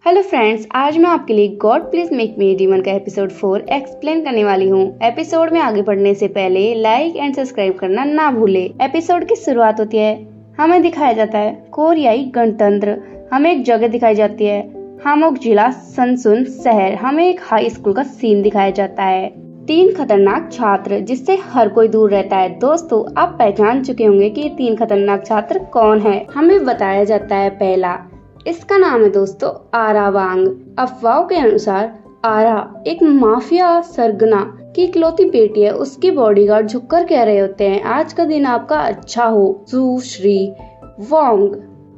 Hello friends, आज मैं आपके लिए God please make me demon का एपिसोड 4 एक्सप्लेन करने वाली हूँ। एपिसोड में आगे बढ़ने से पहले लाइक एंड सब्सक्राइब करना ना भूले। एपिसोड की शुरुआत होती है, हमें दिखाया जाता है कोरियाई गणतंत्र। हमें एक जगह दिखाई जाती है, हामोक जिला सनसुन शहर। हमें एक हाई स्कूल का सीन दिखाया जाता है। 3 खतरनाक छात्र जिससे हर कोई दूर रहता है। दोस्तों, आप पहचान चुके होंगे कि ये 3 खतरनाक छात्र कौन है। हमें बताया जाता है पहला, इसका नाम है दोस्तों आरा वांग। अफवाहों के अनुसार आरा एक माफिया सरगना की इकलौती बेटी है। उसकी बॉडीगार्ड झुककर कह रहे होते हैं, आज का दिन आपका अच्छा हो सुश्री वांग।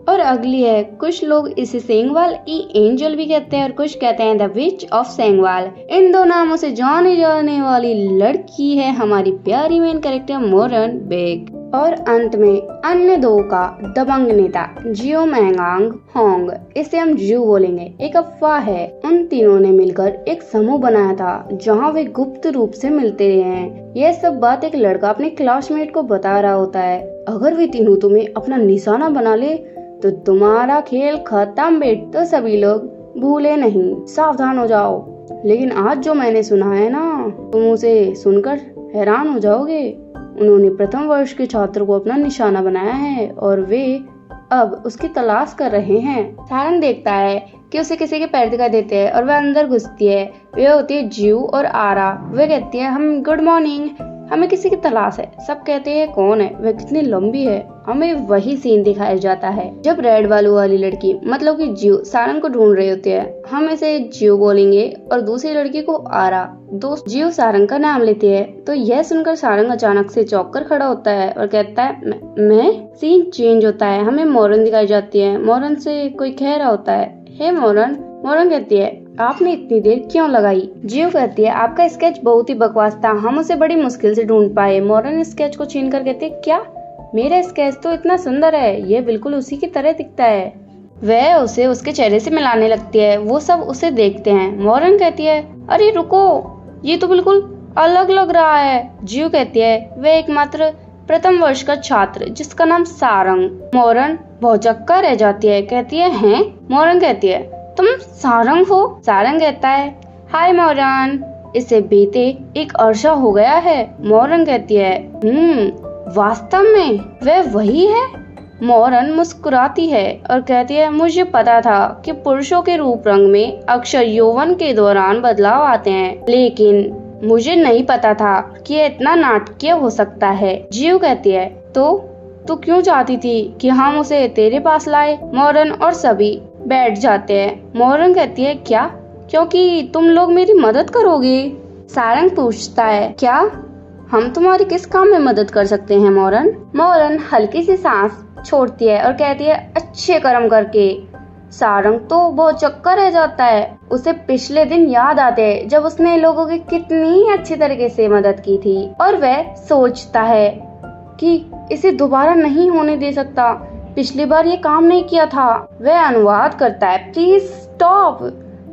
और अगली है, कुछ लोग इसे सेंगवाल ई एंजल भी कहते हैं और कुछ कहते हैं द विच ऑफ सेंगवाल। इन 2 नामों से जाने जाने वाली लड़की है हमारी प्यारी मेन कैरेक्टर मोरन बेग। और अंत में अन्य 2 का दबंग नेता जियो मैंगांग होंग, इसे हम जियो बोलेंगे। एक अफवाह है, उन तीनों ने मिलकर एक समूह बनाया था जहां वे गुप्त रूप से मिलते रहे हैं। यह सब बात एक लड़का अपने क्लासमेट को बता रहा होता है। अगर वे तीनों तुम्हें अपना निशाना बना ले तो तुम्हारा खेल खत्म बेट। तो सभी लोग भूले नहीं, सावधान हो जाओ। लेकिन आज जो मैंने सुना है ना, तुम उसे सुनकर हैरान हो जाओगे। उन्होंने प्रथम वर्ष के छात्र को अपना निशाना बनाया है और वे अब उसकी तलाश कर रहे हैं। सारंग देखता है कि उसे किसी के पैर दिखाई देते हैं और वह अंदर घुसती है। वे होती है जीव और आरा। वे कहती है, हम गुड मॉर्निंग, हमें किसी की तलाश है। सब कहते हैं कौन है, वह कितनी लंबी है। हमें वही सीन दिखाया जाता है जब रेड बालू वाली लड़की मतलब कि जियो सारंग को ढूंढ रही होती है। हम इसे जियो बोलेंगे और दूसरी लड़की को आरा। दोस्त जियो सारंग का नाम लेती है तो यह सुनकर सारंग अचानक से चौंक कर खड़ा होता है और कहता है मैं। सीन चेंज होता है, हमें मोरन दिखाई जाती है। मोरन से कोई कह रहा होता है, हे मोरन। मोरन कहती है, आपने इतनी देर क्यों लगाई? जियो कहती है, आपका स्केच बहुत ही बकवास था, हम उसे बड़ी मुश्किल से ढूंढ पाए। मोरन स्केच को छीन कर कहते, क्या? मेरा स्केच तो इतना सुंदर है, ये बिल्कुल उसी की तरह दिखता है। वह उसे उसके चेहरे से मिलाने लगती है। वो सब उसे देखते हैं। मोरन कहती है, अरे रुको, ये तो बिल्कुल अलग लग रहा है। जियो कहती है, वह एकमात्र प्रथम वर्ष का छात्र जिसका नाम सारंग। मोरन भौचक्का रह जाती है, कहती है, हैं? मोरन कहती है, तुम सारंग हो? सारंग कहता है, हाय मोरन, इसे बीते एक अरसा हो गया है। मोरन कहती है, वास्तव में वह वही है? मोरन मुस्कुराती है और कहती है, मुझे पता था कि पुरुषों के रूप रंग में अक्सर यौवन के दौरान बदलाव आते हैं, लेकिन मुझे नहीं पता था कि यह इतना नाटकीय हो सकता है। जियो कहती है, तो क्यों चाहती थी कि हम उसे तेरे पास लाए? मोरन और सभी बैठ जाते हैं। मोरन कहती है, क्या? क्योंकि तुम लोग मेरी मदद करोगे? सारंग पूछता है, क्या हम तुम्हारी किस काम में मदद कर सकते हैं मोरन? मोरन हल्की सी सांस छोड़ती है और कहती है, अच्छे कर्म करके। सारंग तो बहुत चक्कर रह जाता है। उसे पिछले दिन याद आते हैं जब उसने लोगों की कितनी अच्छी तरीके से मदद की थी और वह सोचता है कि इसे दोबारा नहीं होने दे सकता। पिछली बार ये काम नहीं किया था। वह अनुवाद करता है, प्लीज स्टॉप।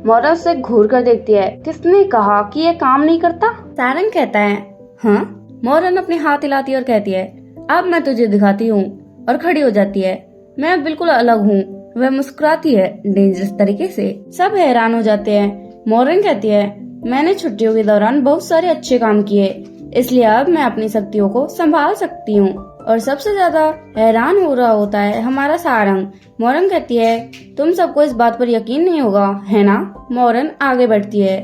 मोरन से घूर कर देखती है, किसने कहा कि ये काम नहीं करता? सारंग कहता है, हाँ। मोरन अपने हाथ हिलाती है और कहती है, अब मैं तुझे दिखाती हूँ, और खड़ी हो जाती है। मैं बिल्कुल अलग हूँ। वह मुस्कुराती है डेंजरस तरीके से। सब हैरान हो जाते हैं। मोरन कहती है, मैंने छुट्टियों के दौरान बहुत सारे अच्छे काम किए, इसलिए अब मैं अपनी शक्तियों को संभाल सकती हूँ। और सबसे ज्यादा हैरान हो रहा होता है हमारा सारंग। मोरन कहती है, तुम सबको इस बात पर यकीन नहीं होगा, है ना? मोरन आगे बढ़ती है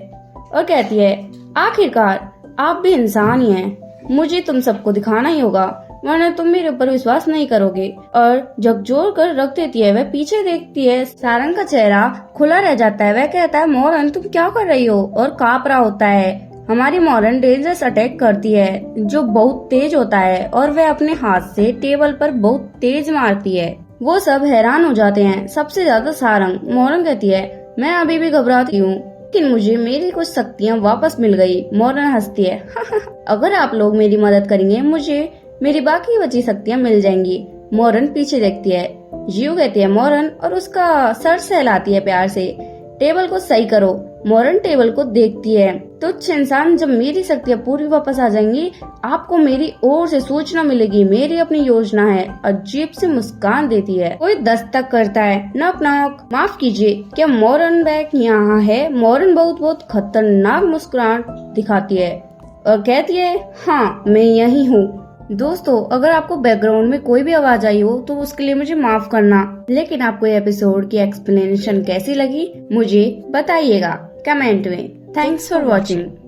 और कहती है, आखिरकार आप भी इंसान ही हैं। मुझे तुम सबको दिखाना ही होगा, वरना तुम मेरे ऊपर विश्वास नहीं करोगे। और झकझोर कर रख देती है। वह पीछे देखती है। सारंग का चेहरा खुला रह जाता है। वह कहता है, मोरन तुम क्या कर रही हो? और कांप रहा होता है। हमारी मोरन डेंजरस अटैक करती है जो बहुत तेज होता है और वह अपने हाथ से टेबल पर बहुत तेज मारती है। वो सब हैरान हो जाते हैं, सबसे ज्यादा सारंग। मोरन कहती है, मैं अभी भी घबराती हूँ, लेकिन मुझे मेरी कुछ शक्तियाँ वापस मिल गई। मोरन हंसती है, अगर आप लोग मेरी मदद करेंगे मुझे मेरी बाकी बची शक्तियाँ मिल जाएंगी। मोरन पीछे देखती है। जियो कहती है, मोरन, और उसका सर सहलाती है प्यार से, टेबल को सही करो। मोरन टेबल को देखती है। तुच्छ इंसान, जब मेरी शक्तियाँ पूरी वापस आ जाएंगी आपको मेरी ओर से सूचना मिलेगी, मेरी अपनी योजना है। अजीब सी मुस्कान देती है। कोई दस्तक करता है। Knock knock. माफ कीजिए, क्या मोरन बैग यहाँ है? मोरन बहुत खतरनाक मुस्कुराहट दिखाती है और कहती है, हाँ मैं यही हूँ। दोस्तों, अगर आपको बैकग्राउंड में कोई भी आवाज आई हो तो उसके लिए मुझे माफ करना। लेकिन आपको ये एपिसोड की एक्सप्लेनेशन कैसी लगी मुझे बताइएगा कमेंट में। Thanks for watching.